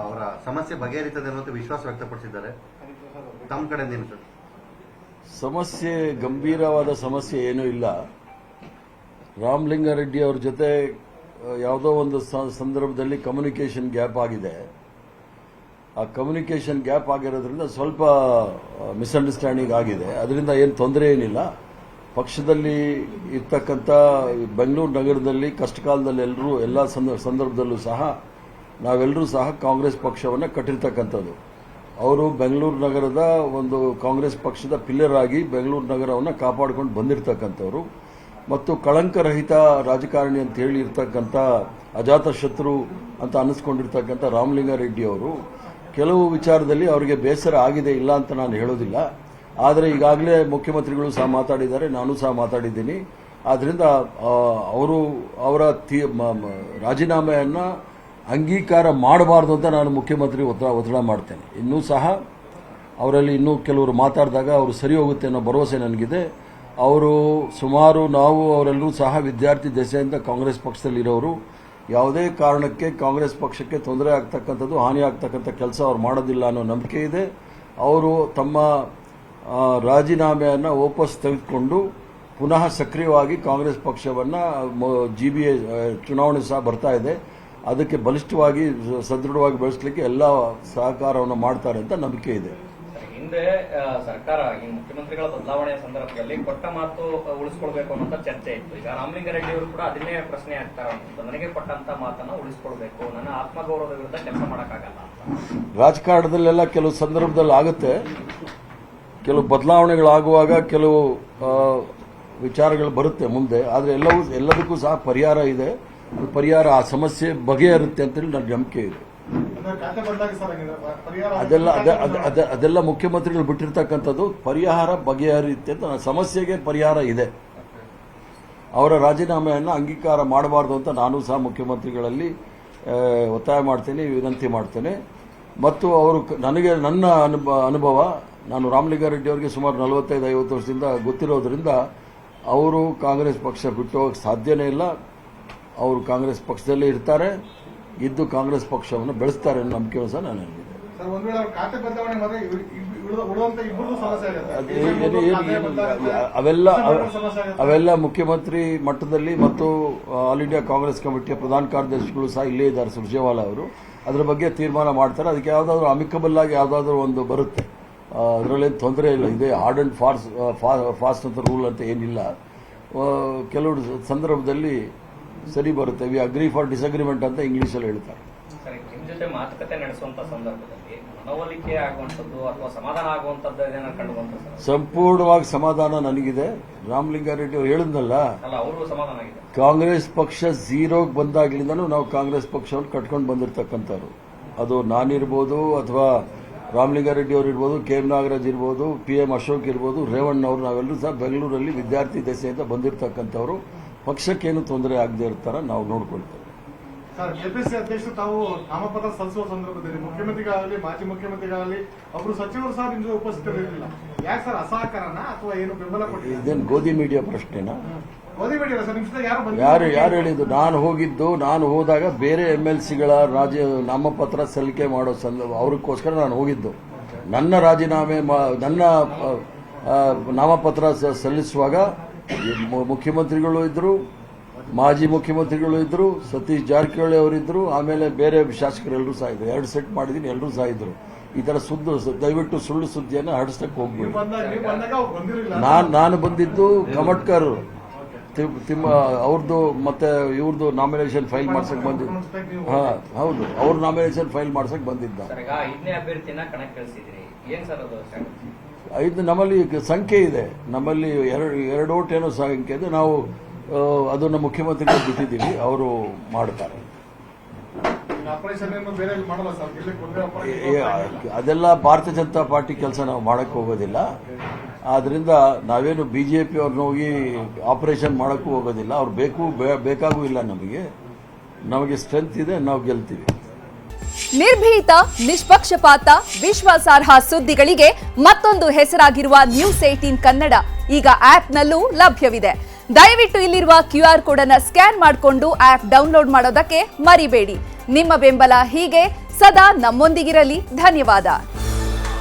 ಅವರ ಸಮಸ್ಯೆ ಬಗೆಹರಿತದೆ ಅನ್ನೋ ವಿಶ್ವಾಸ ವ್ಯಕ್ತಪಡಿಸಿದ್ದಾರೆ. ತಮ್ಮ ಕಡೆಯಿಂದ ಏನು ಸರ್? ಸಮಸ್ಯೆ ಗಂಭೀರವಾದ ಸಮಸ್ಯೆ ಏನೂ ಇಲ್ಲ. ರಾಮಲಿಂಗಾರೆಡ್ಡಿ ಅವ್ರ ಜೊತೆ ಯಾವುದೋ ಒಂದು ಸಂದರ್ಭದಲ್ಲಿ ಕಮ್ಯುನಿಕೇಷನ್ ಗ್ಯಾಪ್ ಆಗಿದೆ. ಆ ಕಮ್ಯುನಿಕೇಷನ್ ಗ್ಯಾಪ್ ಆಗಿರೋದ್ರಿಂದ ಸ್ವಲ್ಪ ಮಿಸ್ಅಂಡರ್ಸ್ಟ್ಯಾಂಡಿಂಗ್ ಆಗಿದೆ. ಅದರಿಂದ ಏನು ತೊಂದರೆ ಏನಿಲ್ಲ. ಪಕ್ಷದಲ್ಲಿ ಇರ್ತಕ್ಕಂಥ ಬೆಂಗಳೂರು ನಗರದಲ್ಲಿ ಕಷ್ಟಕಾಲದಲ್ಲಿ ಎಲ್ಲ ಸಂದರ್ಭದಲ್ಲೂ ಸಹ ನಾವೆಲ್ಲರೂ ಸಹ ಕಾಂಗ್ರೆಸ್ ಪಕ್ಷವನ್ನು ಕಟ್ಟಿರ್ತಕ್ಕಂಥದ್ದು. ಅವರು ಬೆಂಗಳೂರು ನಗರದ ಒಂದು ಕಾಂಗ್ರೆಸ್ ಪಕ್ಷದ ಪಿಲ್ಲರ್ ಆಗಿ ಬೆಂಗಳೂರು ನಗರವನ್ನು ಕಾಪಾಡಿಕೊಂಡು ಬಂದಿರತಕ್ಕಂಥವ್ರು ಮತ್ತು ಕಳಂಕರಹಿತ ರಾಜಕಾರಣಿ ಅಂತ ಹೇಳಿ ಇರ್ತಕ್ಕಂಥ ಅಜಾತ ಶತ್ರು ಅಂತ ಅನ್ನಿಸ್ಕೊಂಡಿರ್ತಕ್ಕಂಥ ರಾಮಲಿಂಗಾರೆಡ್ಡಿ ಅವರು ಕೆಲವು ವಿಚಾರದಲ್ಲಿ ಅವರಿಗೆ ಬೇಸರ ಆಗಿದೆ, ಇಲ್ಲ ಅಂತ ನಾನು ಹೇಳೋದಿಲ್ಲ. ಆದರೆ ಈಗಾಗಲೇ ಮುಖ್ಯಮಂತ್ರಿಗಳು ಸಹ ಮಾತಾಡಿದ್ದಾರೆ, ನಾನು ಸಹ ಮಾತಾಡಿದ್ದೀನಿ. ಆದ್ದರಿಂದ ಅವರ ರಾಜೀನಾಮೆಯನ್ನು ಅಂಗೀಕಾರ ಮಾಡಬಾರ್ದು ಅಂತ ನಾನು ಮುಖ್ಯಮಂತ್ರಿ ಒತ್ತಡ ಮಾಡ್ತೇನೆ. ಇನ್ನೂ ಸಹ ಅವರಲ್ಲಿ ಇನ್ನೂ ಕೆಲವರು ಮಾತಾಡಿದಾಗ ಅವರು ಸರಿ ಹೋಗುತ್ತೆ ಅನ್ನೋ ಭರವಸೆ ನನಗಿದೆ. ಅವರು ಸುಮಾರು ನಾವು ಅವರೆಲ್ಲರೂ ಸಹ ವಿದ್ಯಾರ್ಥಿ ದೆಸೆಯಿಂದ ಕಾಂಗ್ರೆಸ್ ಪಕ್ಷದಲ್ಲಿರೋರು. ಯಾವುದೇ ಕಾರಣಕ್ಕೆ ಕಾಂಗ್ರೆಸ್ ಪಕ್ಷಕ್ಕೆ ತೊಂದರೆ ಆಗ್ತಕ್ಕಂಥದ್ದು, ಹಾನಿ ಆಗ್ತಕ್ಕಂಥ ಕೆಲಸ ಅವ್ರು ಮಾಡೋದಿಲ್ಲ ಅನ್ನೋ ನಂಬಿಕೆ ಇದೆ. ಅವರು ತಮ್ಮ ರಾಜೀನಾಮೆಯನ್ನು ವಾಪಸ್ ತೆಗೆದುಕೊಂಡು ಪುನಃ ಸಕ್ರಿಯವಾಗಿ ಕಾಂಗ್ರೆಸ್ ಪಕ್ಷವನ್ನು GBA ಚುನಾವಣೆ ಸಹ ಬರ್ತಾ ಇದೆ, ಅದಕ್ಕೆ ಬಲಿಷ್ಠವಾಗಿ ಸದೃಢವಾಗಿ ಬೆಳೆಸಲಿಕ್ಕೆ ಎಲ್ಲ ಸಹಕಾರವನ್ನು ಮಾಡ್ತಾರೆ ಅಂತ ನಂಬಿಕೆ ಇದೆ. ಹಿಂದೆ ಸರ್ಕಾರ ಈ ಮುಖ್ಯಮಂತ್ರಿಗಳ ಬದಲಾವಣೆಯ ಸಂದರ್ಭದಲ್ಲಿ ಕೊಟ್ಟ ಮಾತು ಉಳಿಸ್ಕೊಳ್ಬೇಕು ಅನ್ನೋ ಚರ್ಚೆ ಇತ್ತು. ಈಗ ರಾಮಲಿಂಗಾರೆಡ್ಡಿ ಅವರು ಕೂಡ ಅದನ್ನೇ ಪ್ರಶ್ನೆ ಆಗ್ತಾರೆ, ನನಗೆ ಕೊಟ್ಟಂತ ಮಾತನ್ನ ಉಳಿಸ್ಕೊಳ್ಬೇಕು, ನನ್ನ ಆತ್ಮಗೌರವದ ವಿರುದ್ಧ ಕೆಲಸ ಮಾಡಕ್ಕಾಗಲ್ಲ ಅಂತ. ರಾಜಕಾರಣದಲ್ಲೆಲ್ಲ ಕೆಲವು ಸಂದರ್ಭದಲ್ಲಿ ಆಗುತ್ತೆ, ಕೆಲವು ಬದಲಾವಣೆಗಳಾಗುವಾಗ ಕೆಲವು ವಿಚಾರಗಳು ಬರುತ್ತೆ ಮುಂದೆ. ಆದರೆ ಎಲ್ಲದಕ್ಕೂ ಸಹ ಪರಿಹಾರ ಇದೆ. ಪರಿಹಾರ ಆ ಸಮಸ್ಯೆ ಬಗೆಹರುತ್ತೆ ಅಂತೇಳಿ ನನ್ನ ನಂಬಿಕೆ ಇದೆ. ಅದೆಲ್ಲ ಮುಖ್ಯಮಂತ್ರಿಗಳು ಬಿಟ್ಟಿರ್ತಕ್ಕಂಥದ್ದು. ಪರಿಹಾರ ಬಗೆಹರಿಯುತ್ತೆ ಅಂತ ಸಮಸ್ಯೆಗೆ ಪರಿಹಾರ ಇದೆ. ಅವರ ರಾಜೀನಾಮೆಯನ್ನು ಅಂಗೀಕಾರ ಮಾಡಬಾರ್ದು ಅಂತ ನಾನು ಸಹ ಮುಖ್ಯಮಂತ್ರಿಗಳಲ್ಲಿ ಒತ್ತಾಯ ಮಾಡ್ತೇನೆ, ವಿನಂತಿ ಮಾಡ್ತೇನೆ. ಮತ್ತು ಅವರು ನನ್ನ ಅನುಭವ, ನಾನು ರಾಮಲಿಂಗಾರೆಡ್ಡಿ ಅವರಿಗೆ ಸುಮಾರು 45-50 ವರ್ಷದಿಂದ ಗೊತ್ತಿರೋದ್ರಿಂದ ಅವರು ಕಾಂಗ್ರೆಸ್ ಪಕ್ಷ ಬಿಟ್ಟು ಹೋಗಕ್ಕೆ ಸಾಧ್ಯನೇ ಇಲ್ಲ. ಅವರು ಕಾಂಗ್ರೆಸ್ ಪಕ್ಷದಲ್ಲೇ ಇರ್ತಾರೆ, ಇದ್ದು ಕಾಂಗ್ರೆಸ್ ಪಕ್ಷವನ್ನು ಬೆಳೆಸ್ತಾರೆ ಅನ್ನೋ ನಂಬಿಕೆ ಸಹ ನನಗಿದೆ. ಅವೆಲ್ಲ ಮುಖ್ಯಮಂತ್ರಿ ಮಟ್ಟದಲ್ಲಿ ಮತ್ತು ಆಲ್ ಇಂಡಿಯಾ ಕಾಂಗ್ರೆಸ್ ಕಮಿಟಿಯ ಪ್ರಧಾನ ಕಾರ್ಯದರ್ಶಿಗಳು ಸಹ ಇಲ್ಲೇ ಇದ್ದಾರೆ, ಸುರ್ಜೇವಾಲಾ ಅವರು. ಅದರ ಬಗ್ಗೆ ತೀರ್ಮಾನ ಮಾಡ್ತಾರೆ. ಅದಕ್ಕೆ ಯಾವುದಾದ್ರೂ ಅಮಿಕಬಲ್ ಆಗಿ ಯಾವುದಾದ್ರೂ ಒಂದು ಬರುತ್ತೆ, ಅದರಲ್ಲೇನು ತೊಂದರೆ ಇಲ್ಲ. ಇದೆ ಹಾರ್ಡ್ ಅಂಡ್ ಫಾಸ್ಟ್ ಅಂತ ರೂಲ್ ಅಂತ ಏನಿಲ್ಲ. ಕೆಲವು ಸಂದರ್ಭದಲ್ಲಿ ಸರಿ ಬರುತ್ತೆ. ವಿ ಅಗ್ರಿ ಫಾರ್ ಡಿಸ್ಅಗ್ರಿಮೆಂಟ್ ಅಂತ ಇಂಗ್ಲಿಷಲ್ಲಿ ಹೇಳ್ತಾರೆ. ನಿಮ್ಮ ಜೊತೆ ಮಾತುಕತೆ ನಡೆಸುವಂತ ಸಂದರ್ಭದಲ್ಲಿ ಮನವೊಲಿಕೆ ಆಗುವಂತದ್ದು ಅಥವಾ ಸಮಾಧಾನ ಆಗುವಂತದ್ದು ಏನಾದ್ರು ಕಂಡುಬಂತ? ಸಂಪೂರ್ಣವಾಗಿ ಸಮಾಧಾನ ನನಗಿದೆ. ರಾಮಲಿಂಗಾರೆಡ್ಡಿ ಅವರು ಹೇಳಿದ್ನಲ್ಲ, ಅವರು ಸಮಾಧಾನ ಆಗಿದೆ. ಕಾಂಗ್ರೆಸ್ ಪಕ್ಷ ಝೀರೋಗೆ ಬಂದಾಗ್ಲಿಂದನೂ ನಾವು ಕಾಂಗ್ರೆಸ್ ಪಕ್ಷವನ್ನು ಕಟ್ಕೊಂಡು ಬಂದಿರತಕ್ಕಂಥವ್ರು. ಅದು ನಾನಿರ್ಬೋದು ಅಥವಾ ರಾಮಲಿಂಗಾರೆಡ್ಡಿ ಅವರು ಇರ್ಬೋದು, KM ನಾಗರಾಜ್ ಇರ್ಬೋದು, PM ಅಶೋಕ್ ಇರ್ಬೋದು, ರೇವಣ್ಣವರು, ನಾವೆಲ್ಲರೂ ಸಹ ಬೆಂಗಳೂರಲ್ಲಿ ವಿದ್ಯಾರ್ಥಿ ದೆಸೆಯಿಂದ ಬಂದಿರತಕ್ಕಂಥವ್ರು. ಪಕ್ಷಕ್ಕೇನು ತೊಂದರೆ ಆಗದೆ ಇರ್ತಾರ ನಾವು ನೋಡ್ಕೊಳ್ತೇವೆ. ಸರ್, ಕೆಪಿಸಿಸಿ ಅಧ್ಯಕ್ಷರು ತಾವು ನಾಮಪತ್ರ ಸಲ್ಲಿಸುವ ಸಂದರ್ಭದಲ್ಲಿ ಮುಖ್ಯಮಂತ್ರಿಗಾಗಲಿ ಮಾಜಿ ಮುಖ್ಯಮಂತ್ರಿಗಾಗಲಿ ಒಬ್ಬರು ಸಚಿವರು ಸಹ ನಿಮಗೆ ಉಪಸ್ಥಿತರಿರಲಿಲ್ಲ. ಯಾಕೆ ಸರ್, ಅಸಹಕಾರನ ಅಥವಾ ಏನು ಬೆಂಬಲ ಕೊಟ್ಟಿಲ್ಲ? ಇದೇನು ಗೋಧಿ ಮೀಡಿಯಾ ಪ್ರಶ್ನೆನಾ? ಗೋಧಿ ಮೀಡಿಯಾ ಸರ್, ನಿಮ್ ಯಾರು ಹೇಳಿದ್ದು? ನಾನು ಹೋದಾಗ ಬೇರೆ MLCಗಳ ನಾಮಪತ್ರ ಸಲ್ಲಿಕೆ ಮಾಡೋ ಅವ್ರಿಗೋಸ್ಕರ ನಾನು ಹೋಗಿದ್ದು. ನನ್ನ ರಾಜೀನಾಮೆ ನನ್ನ ನಾಮಪತ್ರ ಸಲ್ಲಿಸುವಾಗ ಮುಖ್ಯಮಂತ್ರಿಗಳು ಇದ್ರು, ಮಾಜಿ ಮುಖ್ಯಮಂತ್ರಿಗಳು ಇದ್ರು, ಸತೀಶ್ ಜಾರಕಿಹೊಳಿ ಅವರಿದ್ರು, ಆಮೇಲೆ ಬೇರೆ ಶಾಸಕರೆಲ್ಲರೂ ಸಹ ಇದ್ರು. 2 ಸೆಟ್ ಮಾಡಿದ್ದೀನಿ, ಎಲ್ಲರೂ ಸಹ ಇದ್ರು. ಈ ತರ ದಯವಿಟ್ಟು ಸುಳ್ಳು ಸುದ್ದಿಯನ್ನು ಹರಡಿಸಕ್ಕೆ ಹೋಗ್ಬೇಡಿ. ನಾನು ಬಂದಿದ್ದು ಕಮಟ್ಕರ್ ಅವ್ರದ್ದು ಮತ್ತೆ ಇವ್ರದ್ದು ನಾಮಿನೇಷನ್ ಫೈಲ್ ಮಾಡ್ಸಕ್ ಬಂದಿದ್ದು. ಹೌದು, ಅವ್ರ ನಾಮಿನೇಷನ್ ಫೈಲ್ ಮಾಡ್ಸಕ್ ಬಂದಿದ್ದ. ನಮ್ಮಲ್ಲಿ ಸಂಖ್ಯೆ ಇದೆ, ನಮ್ಮಲ್ಲಿ 2 ಓಟ್ ಏನೋ ಸಂಖ್ಯೆ ಇದೆ. ನಾವು ಅದನ್ನು ಮುಖ್ಯಮಂತ್ರಿಗಳು ಬಿಟ್ಟಿದ್ದೀವಿ, ಅವರು ಮಾಡ್ತಾರೆ. ಅದೆಲ್ಲ ಭಾರತೀಯ ಜನತಾ ಪಾರ್ಟಿ ಕೆಲಸ ನಾವು ಮಾಡಕ್ಕೆ ಹೋಗೋದಿಲ್ಲ. ಆದ್ರಿಂದ ನಾವೇನು BJP ಅವ್ರನ್ನ ಹೋಗಿ ಆಪರೇಷನ್ ಮಾಡಕ್ಕೂ ಹೋಗೋದಿಲ್ಲ. ಅವ್ರು ಬೇಕಾಗೂ ಇಲ್ಲ. ನಮಗೆ ಸ್ಟ್ರೆಂತ್ ಇದೆ, ನಾವು ಗೆಲ್ತೀವಿ. ನಿರ್ಭೀತ, ನಿಷ್ಪಕ್ಷಪಾತ, ವಿಶ್ವಾಸಾರ್ಹ ಸುದ್ದಿಗಳಿಗೆ ಮತ್ತೊಂದು ಹೆಸರಾಗಿರುವ ನ್ಯೂಸ್ 18 ಕನ್ನಡ ಈಗ ಆಪ್ನಲ್ಲೂ ಲಭ್ಯವಿದೆ. ದಯವಿಟ್ಟು ಇಲ್ಲಿರುವ QR ಕೋಡ್ ಅನ್ನು ಸ್ಕ್ಯಾನ್ ಮಾಡಿಕೊಂಡು ಆಪ್ ಡೌನ್ಲೋಡ್ ಮಾಡೋದಕ್ಕೆ ಮರಿಬೇಡಿ. ನಿಮ್ಮ ಬೆಂಬಲ ಹೀಗೆ ಸದಾ ನಮ್ಮೊಂದಿಗಿರಲಿ. ಧನ್ಯವಾದ.